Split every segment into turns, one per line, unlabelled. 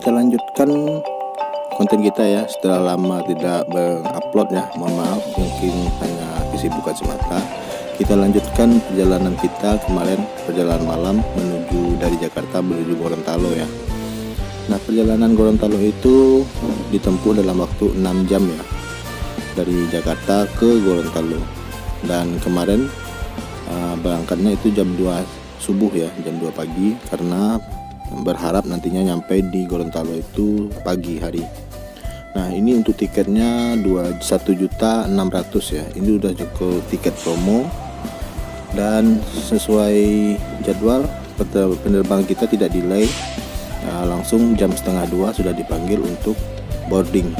kita lanjutkan konten kita ya, setelah lama tidak mengupload ya, mohon maaf, mungkin hanya kesibukan semata. Kita lanjutkan perjalanan kita kemarin, perjalanan malam menuju dari Jakarta menuju Gorontalo ya. Nah, perjalanan Gorontalo itu ditempuh dalam waktu 6 jam ya, dari Jakarta ke Gorontalo. Dan kemarin berangkatnya itu jam 2 subuh ya, jam 2 pagi, karena berharap nantinya nyampe di Gorontalo itu pagi hari. Nah, ini untuk tiketnya 1.600.000 ya. Ini udah cukup tiket promo, dan sesuai jadwal penerbangan kita tidak delay. Langsung jam setengah 2 sudah dipanggil untuk boarding.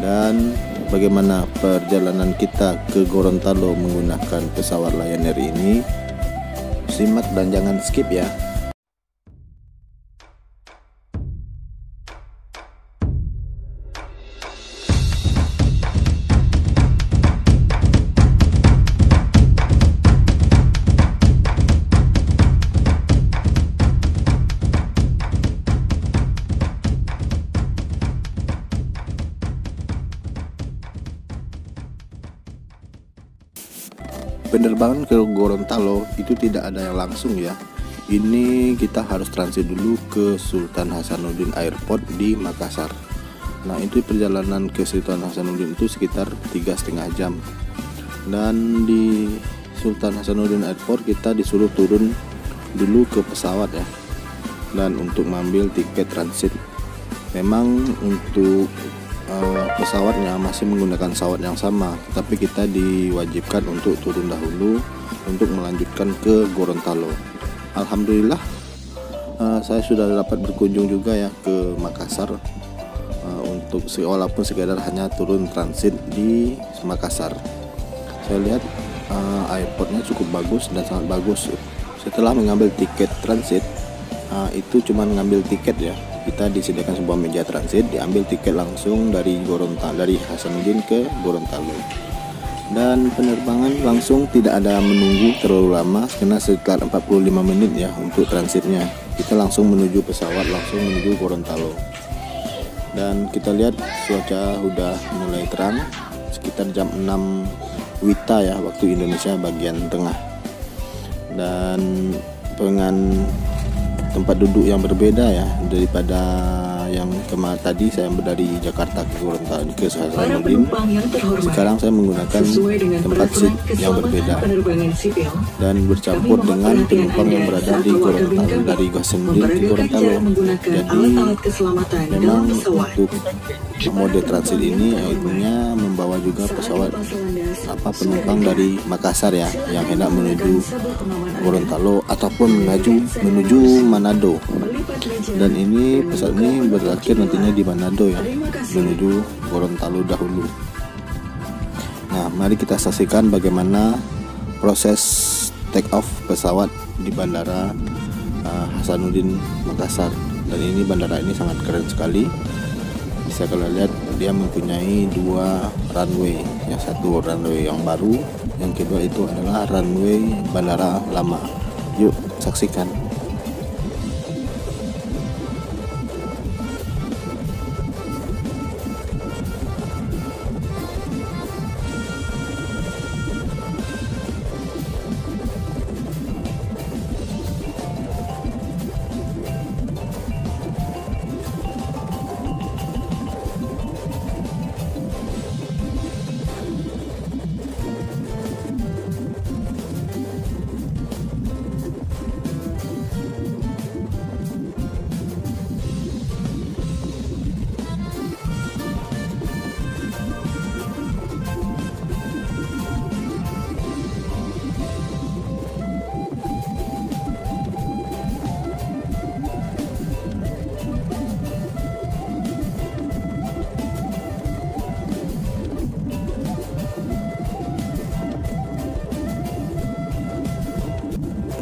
Dan bagaimana perjalanan kita ke Gorontalo menggunakan pesawat Lion Air ini, simak dan jangan skip ya. Penerbangan ke Gorontalo itu tidak ada yang langsung ya. Ini kita harus transit dulu ke Sultan Hasanuddin Airport di Makassar. Nah, itu perjalanan ke Sultan Hasanuddin itu sekitar 3,5 jam. Dan di Sultan Hasanuddin Airport kita disuruh turun dulu ke pesawat ya, dan untuk mengambil tiket transit. Memang untuk pesawatnya masih menggunakan pesawat yang sama, tapi kita diwajibkan untuk turun dahulu untuk melanjutkan ke Gorontalo. Alhamdulillah, saya sudah dapat berkunjung juga ya ke Makassar, untuk walaupun sekedar hanya turun transit di Makassar. Saya lihat airportnya cukup bagus dan sangat bagus. Setelah mengambil tiket transit, itu cuma mengambil tiket ya, kita disediakan sebuah meja transit, diambil tiket langsung dari Gorontalo, dari Hasanuddin ke Gorontalo. Dan penerbangan langsung, tidak ada menunggu terlalu lama, karena sekitar 45 menit ya untuk transitnya. Kita langsung menuju pesawat, langsung menuju Gorontalo. Dan kita lihat cuaca udah mulai terang, sekitar jam 6 WITA ya, waktu Indonesia bagian tengah. Dan dengan tempat duduk yang berbeda ya daripada yang kemarin tadi, saya dari Jakarta ke Gorontalo ke Hasanuddin. Sekarang saya menggunakan tempat seat yang berbeda dan bercampur dengan penumpang yang berada di Gorontalo, dari Hasanuddin ke Gorontalo. Jadi memang untuk mode transit ini akhirnya membawa juga pesawat penumpang dari Makassar ya, yang hendak menuju Gorontalo ataupun menuju Manado. Dan ini pesawat ini berakhir nantinya di Manado ya, menuju Gorontalo dahulu. Nah, mari kita saksikan bagaimana proses take off pesawat di bandara Hasanuddin Makassar. Dan ini bandara ini sangat keren sekali. Bisa kalian lihat, dia mempunyai 2 runway, yang satu runway yang baru, yang kedua itu adalah runway bandara lama. Yuk saksikan.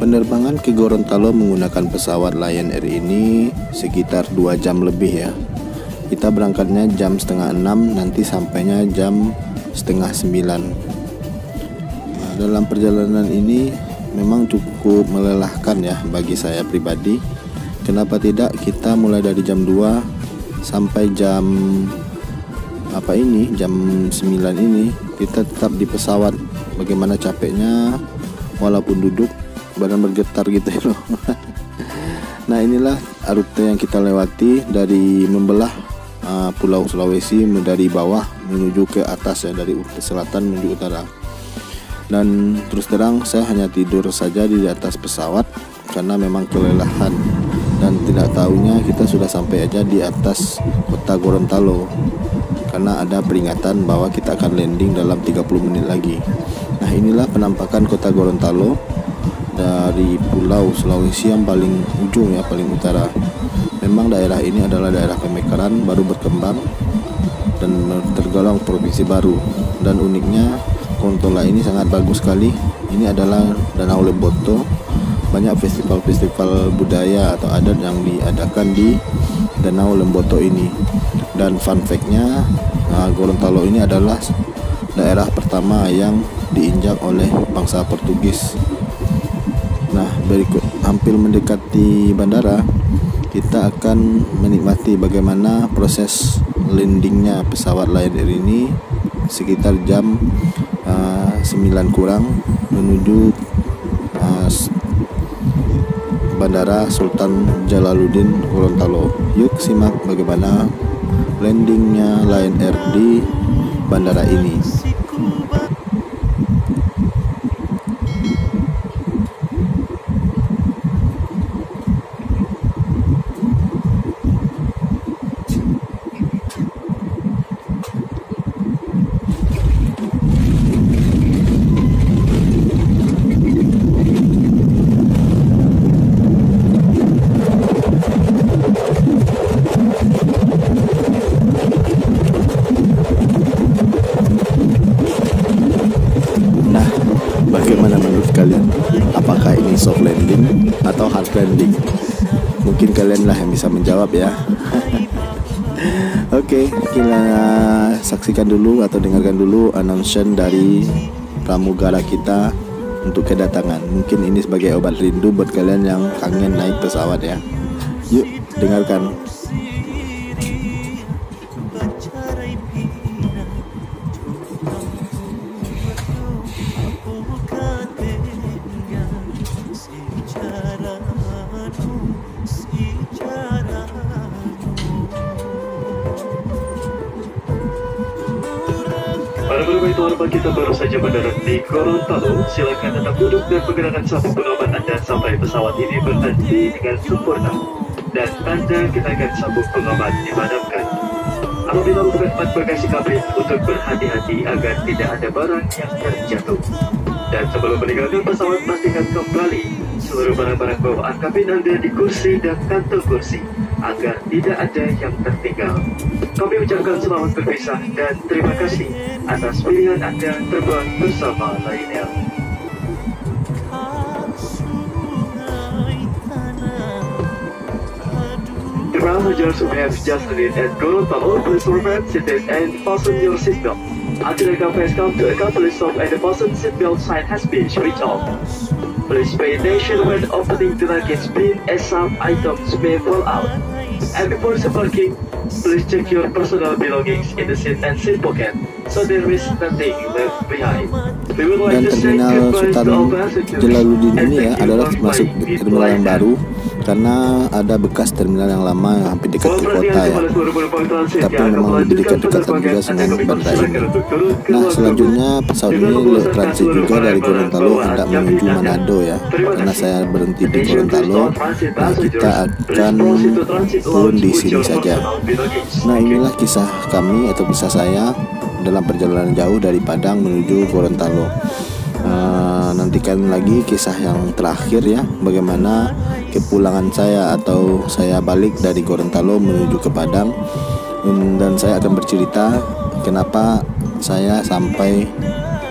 Penerbangan ke Gorontalo menggunakan pesawat Lion Air ini sekitar 2 jam lebih ya. Kita berangkatnya jam setengah 6, nanti sampainya jam setengah 9. Nah, dalam perjalanan ini memang cukup melelahkan ya bagi saya pribadi, Kenapa tidak kita mulai dari jam 2 sampai jam jam 9 ini kita tetap di pesawat. Bagaimana capeknya walaupun duduk badan bergetar gitu loh. Nah, inilah rute yang kita lewati dari membelah Pulau Sulawesi dari bawah menuju ke atas ya, dari selatan menuju utara. Dan terus terang saya hanya tidur saja di atas pesawat karena memang kelelahan, dan tidak tahunya kita sudah sampai aja di atas kota Gorontalo karena ada peringatan bahwa kita akan landing dalam 30 menit lagi. Nah, inilah penampakan kota Gorontalo dari Pulau Sulawesi yang paling ujung ya, paling utara. Memang daerah ini adalah daerah pemekaran baru berkembang dan tergolong provinsi baru. Dan uniknya Gorontalo ini sangat bagus sekali. Ini adalah Danau Lemboto. Banyak festival-festival budaya atau adat yang diadakan di Danau Lemboto ini. Dan fun fact-nya, Gorontalo ini adalah daerah pertama yang diinjak oleh bangsa Portugis. Nah, berikut hampir mendekati bandara, kita akan menikmati bagaimana proses landingnya pesawat Lion Air ini sekitar jam 9 kurang menuju Bandara Sultan Jalaluddin Gorontalo. Yuk simak bagaimana landingnya Lion Air di bandara ini. Bagaimana menurut kalian? Apakah ini soft landing atau hard landing? Mungkin kalian lah yang bisa menjawab ya. Oke, kita saksikan dulu atau dengarkan dulu announcement dari pramugara kita untuk kedatangan. Mungkin ini sebagai obat rindu buat kalian yang kangen naik pesawat ya. Yuk, dengarkan.
Para penumpang terhormat, kita baru saja mendarat di Gorontalo. Silakan tetap duduk dan pergerakan sabuk pengaman Anda sampai pesawat ini berhenti dengan sempurna dan tanda kenaikan sabuk pengaman dipadamkan. Apabila membuka bagasi kabin untuk berhati-hati agar tidak ada barang yang terjatuh. Dan sebelum meninggalkan pesawat, pastikan kembali seluruh barang-barang bawaan kabin Anda di kursi dan kantong kursi agar tidak ada yang tertinggal. Kami ucapkan selamat berpisah dan terima kasih atas pilihan Anda terbang bersama Lion Air. The passengers who have just landed at Gorontalo, please remain seated and fasten your seatbelt. Until the company has come to a complete stop and the fasten seatbelt sign has been switched off. Please pay attention when opening the luggage bin as some items may fall out. And before disembarking, please check your personal belongings in the seat and seat pocket so there is nothing left behind. We would like
Dan
to say
terminal
goodbye
Sultan
to all passengers
Jalaluddin
and
ini ya
thank you
adalah
for
masuk
flying with
terminal yang
Lion Air.
baru karena ada bekas terminal yang lama yang hampir dekat ke kota ya. Tapi memang lebih dekat-dekatan juga dengan bandara ini. Nah, selanjutnya pesawat ini transit juga dari Gorontalo hendak menuju Manado ya. Karena saya berhenti di Gorontalo, nah kita akan turun di sini saja. Nah, inilah kisah kami atau kisah saya dalam perjalanan jauh dari Padang menuju Gorontalo. Nantikan lagi kisah yang terakhir ya, bagaimana kepulangan saya atau saya balik dari Gorontalo menuju ke Padang. Dan saya akan bercerita kenapa saya sampai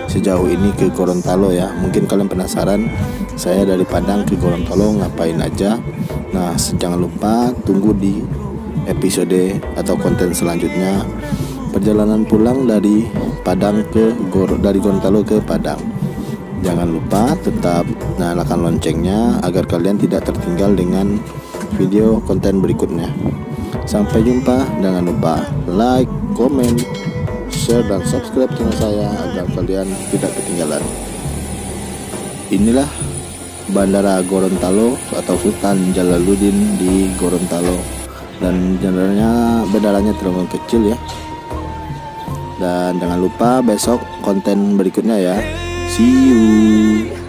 sejauh ini ke Gorontalo ya. Mungkin kalian penasaran saya dari Padang ke Gorontalo ngapain aja. Nah, jangan lupa tunggu di episode atau konten selanjutnya, perjalanan pulang dari dari Gorontalo ke Padang. Jangan lupa tetap nyalakan loncengnya agar kalian tidak tertinggal dengan video konten berikutnya. Sampai jumpa. Jangan lupa like, komen, share, dan subscribe channel saya agar kalian tidak ketinggalan. Inilah Bandara Gorontalo atau Sultan Jalaluddin di Gorontalo, dan bandaranya terlalu kecil ya. Dan jangan lupa besok konten berikutnya ya. See you.